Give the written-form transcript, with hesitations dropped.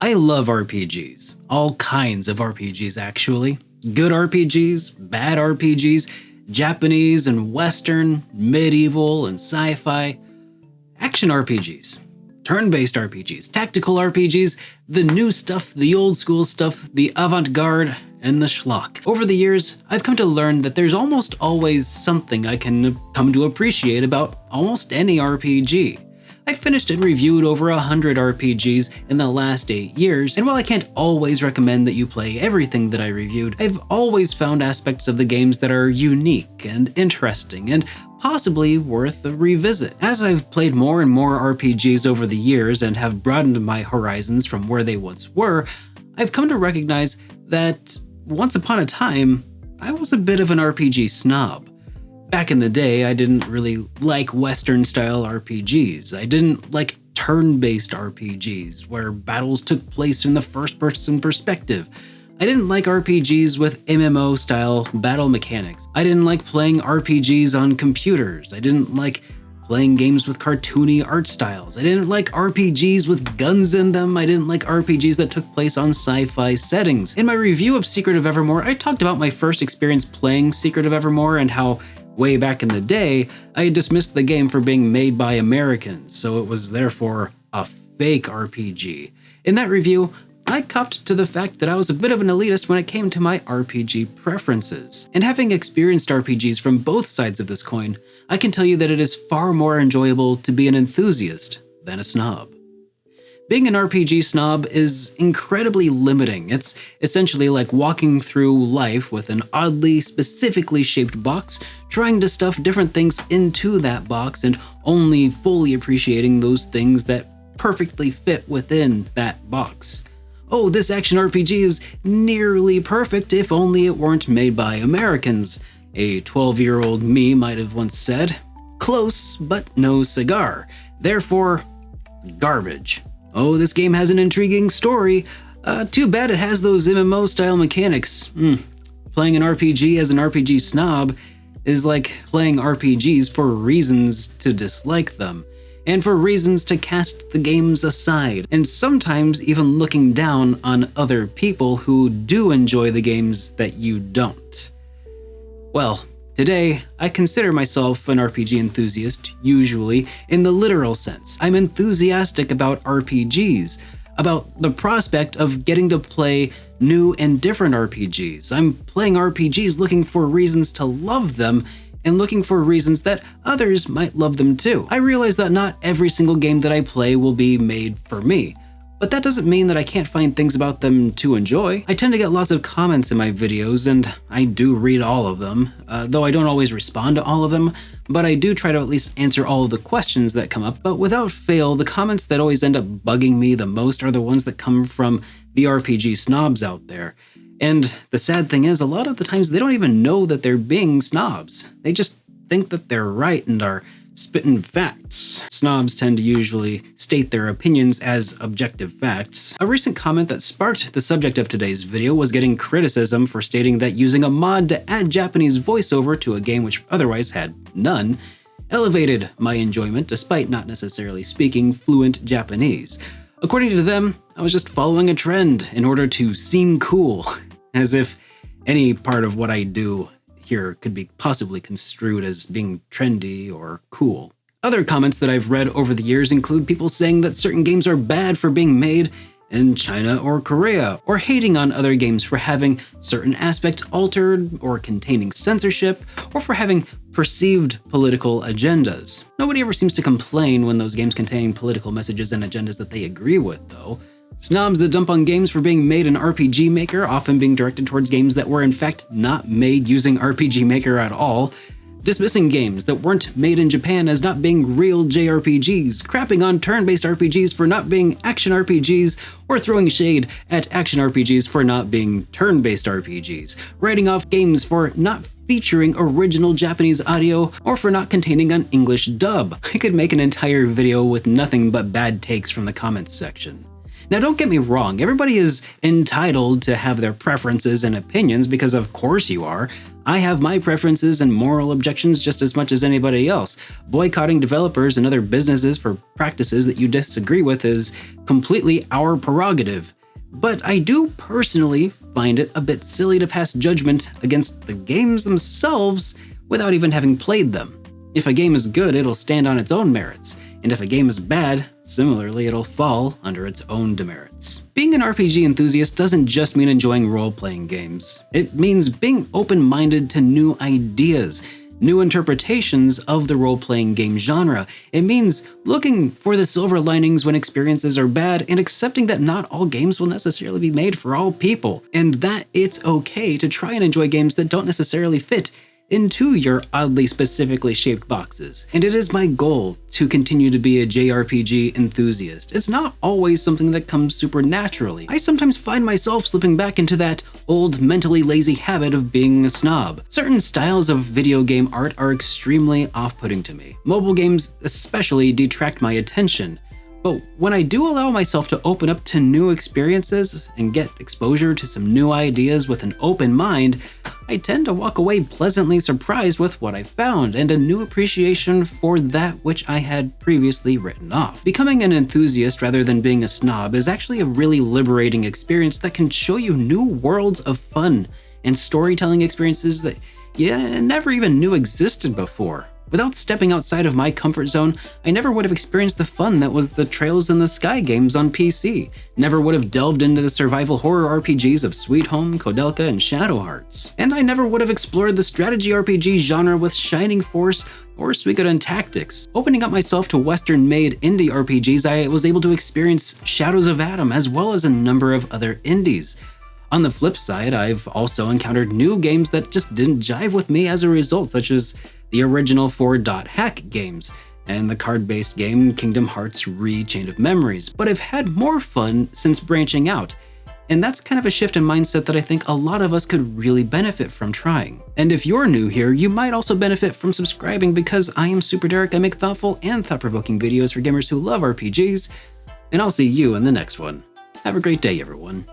I love RPGs. All kinds of RPGs, actually. Good RPGs, bad RPGs, Japanese and Western, medieval and sci-fi, action RPGs, turn-based RPGs, tactical RPGs, the new stuff, the old school stuff, the avant-garde, and the schlock. Over the years, I've come to learn that there's almost always something I can come to appreciate about almost any RPG. I've finished and reviewed over 100 RPGs in the last 8 years, and while I can't always recommend that you play everything that I reviewed, I've always found aspects of the games that are unique and interesting and possibly worth a revisit. As I've played more and more RPGs over the years and have broadened my horizons from where they once were, I've come to recognize that once upon a time, I was a bit of an RPG snob. Back in the day, I didn't really like Western-style RPGs. I didn't like turn-based RPGs, where battles took place in the first-person perspective. I didn't like RPGs with MMO-style battle mechanics. I didn't like playing RPGs on computers. I didn't like playing games with cartoony art styles. I didn't like RPGs with guns in them. I didn't like RPGs that took place on sci-fi settings. In my review of Secret of Evermore, I talked about my first experience playing Secret of Evermore and how way back in the day, I dismissed the game for being made by Americans, so it was therefore a fake RPG. In that review, I copped to the fact that I was a bit of an elitist when it came to my RPG preferences. And having experienced RPGs from both sides of this coin, I can tell you that it is far more enjoyable to be an enthusiast than a snob. Being an RPG snob is incredibly limiting. It's essentially like walking through life with an oddly, specifically shaped box, trying to stuff different things into that box and only fully appreciating those things that perfectly fit within that box. Oh, this action RPG is nearly perfect if only it weren't made by Americans, a 12-year-old me might have once said. Close, but no cigar. Therefore, it's garbage. Oh, this game has an intriguing story. Too bad it has those MMO-style mechanics. Playing an RPG as an RPG snob is like playing RPGs for reasons to dislike them, and for reasons to cast the games aside, and sometimes even looking down on other people who do enjoy the games that you don't. Well, today, I consider myself an RPG enthusiast, usually in the literal sense. I'm enthusiastic about RPGs, about the prospect of getting to play new and different RPGs. I'm playing RPGs looking for reasons to love them, and looking for reasons that others might love them too. I realize that not every single game that I play will be made for me, but that doesn't mean that I can't find things about them to enjoy. I tend to get lots of comments in my videos, and I do read all of them, though I don't always respond to all of them, but I do try to at least answer all of the questions that come up. But without fail, the comments that always end up bugging me the most are the ones that come from the RPG snobs out there. And the sad thing is, a lot of the times they don't even know that they're being snobs. They just think that they're right and are spitting facts. Snobs tend to usually state their opinions as objective facts. A recent comment that sparked the subject of today's video was getting criticism for stating that using a mod to add Japanese voiceover to a game which otherwise had none elevated my enjoyment despite not necessarily speaking fluent Japanese. According to them, I was just following a trend in order to seem cool, as if any part of what I do here could be possibly construed as being trendy or cool. Other comments that I've read over the years include people saying that certain games are bad for being made in China or Korea, or hating on other games for having certain aspects altered or containing censorship, or for having perceived political agendas. Nobody ever seems to complain when those games contain political messages and agendas that they agree with, though. Snobs that dump on games for being made in RPG Maker, often being directed towards games that were in fact not made using RPG Maker at all, dismissing games that weren't made in Japan as not being real JRPGs, crapping on turn-based RPGs for not being action RPGs, or throwing shade at action RPGs for not being turn-based RPGs, writing off games for not featuring original Japanese audio, or for not containing an English dub. I could make an entire video with nothing but bad takes from the comments section. Now, don't get me wrong, everybody is entitled to have their preferences and opinions because of course you are. I have my preferences and moral objections just as much as anybody else. Boycotting developers and other businesses for practices that you disagree with is completely our prerogative. But I do personally find it a bit silly to pass judgment against the games themselves without even having played them. If a game is good, it'll stand on its own merits, and if a game is bad, similarly, it'll fall under its own demerits. Being an RPG enthusiast doesn't just mean enjoying role-playing games. It means being open-minded to new ideas, new interpretations of the role-playing game genre. It means looking for the silver linings when experiences are bad and accepting that not all games will necessarily be made for all people, and that it's okay to try and enjoy games that don't necessarily fit into your oddly specifically shaped boxes. And it is my goal to continue to be a JRPG enthusiast. It's not always something that comes super naturally. I sometimes find myself slipping back into that old mentally lazy habit of being a snob. Certain styles of video game art are extremely off-putting to me. Mobile games especially detract my attention. But when I do allow myself to open up to new experiences and get exposure to some new ideas with an open mind, I tend to walk away pleasantly surprised with what I found and a new appreciation for that which I had previously written off. Becoming an enthusiast rather than being a snob is actually a really liberating experience that can show you new worlds of fun and storytelling experiences that you never even knew existed before. Without stepping outside of my comfort zone, I never would have experienced the fun that was the Trails in the Sky games on PC, never would have delved into the survival horror RPGs of Sweet Home, Koudelka, and Shadow Hearts, and I never would have explored the strategy RPG genre with Shining Force or Suikoden Tactics. Opening up myself to Western-made indie RPGs, I was able to experience Shadows of Adam as well as a number of other indies. On the flip side, I've also encountered new games that just didn't jive with me as a result, such as the original 4.hack games and the card-based game Kingdom Hearts Re: Chain of Memories, but I've had more fun since branching out. And that's kind of a shift in mindset that I think a lot of us could really benefit from trying. And if you're new here, you might also benefit from subscribing because I am Super Derek. I make thoughtful and thought-provoking videos for gamers who love RPGs, and I'll see you in the next one. Have a great day, everyone.